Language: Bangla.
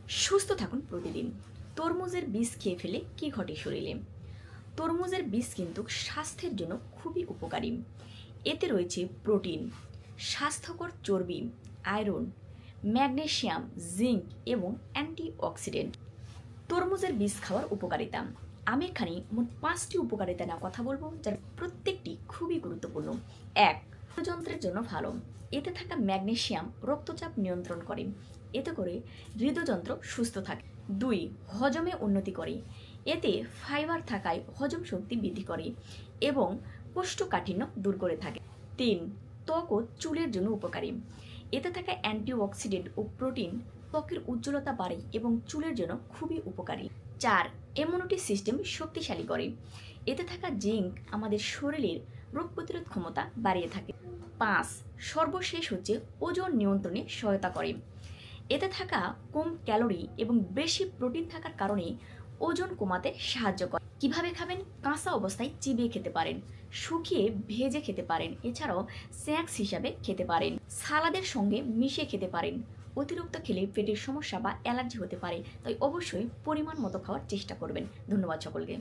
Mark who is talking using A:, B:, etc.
A: সুস্থ থাকুন প্রতিদিন। তরমুজের বীজ খেয়ে ফেলে কি ঘটে শরীরে? তরমুজের বীজ কিন্তু স্বাস্থ্যের জন্য খুবই উপকারী। এতে রয়েছে প্রোটিন, স্বাস্থ্যকর চর্বি, আয়রন, ম্যাগনেসিয়াম, জিঙ্ক এবং অ্যান্টিঅক্সিডেন্ট। তরমুজের বীজ খাওয়ার উপকারিতা, আমি এখানে মোট 5টি উপকারিতা নিয়ে কথা বলবো, যার প্রত্যেকটি খুবই গুরুত্বপূর্ণ। 1. হৃদযন্ত্রের জন্য ভালো। এতে থাকা ম্যাগনেসিয়াম রক্তচাপ নিয়ন্ত্রণ করে, এতে করে হৃদযন্ত্র সুস্থ থাকে। 2. হজমে উন্নতি করে। এতে ফাইবার থাকায় হজম শক্তি বৃদ্ধি করে এবং কোষ্ঠকাঠিন্য দূর করে থাকে। 3. ত্বক ও চুলের জন্য উপকারী। এতে থাকা অ্যান্টিঅক্সিডেন্ট ও প্রোটিন ত্বকের উজ্জ্বলতা বাড়ায় এবং চুলের জন্য খুবই উপকারী। 4. ইমিউনিটি সিস্টেম শক্তিশালী করে। এতে থাকা জিঙ্ক আমাদের শরীরের রোগ প্রতিরোধ ক্ষমতা বাড়িয়ে থাকে। 5. সর্বশেষ হচ্ছে ওজন নিয়ন্ত্রণে সহায়তা করে। এতে থাকা কম ক্যালোরি এবং বেশি প্রোটিন থাকার কারণে ওজন কমাতে সাহায্য করে। কিভাবে খাবেন? কাঁচা অবস্থায় চিবিয়ে খেতে পারেন, শুকিয়ে ভেজে খেতে পারেন, এছাড়াও স্ন্যাক্স হিসাবে খেতে পারেন, সালাদের সঙ্গে মিশিয়ে খেতে পারেন। অতিরিক্ত খেলে পেটের সমস্যা বা অ্যালার্জি হতে পারে, তাই অবশ্যই পরিমাণ মতো খাওয়ার চেষ্টা করবেন। ধন্যবাদ সকলকে।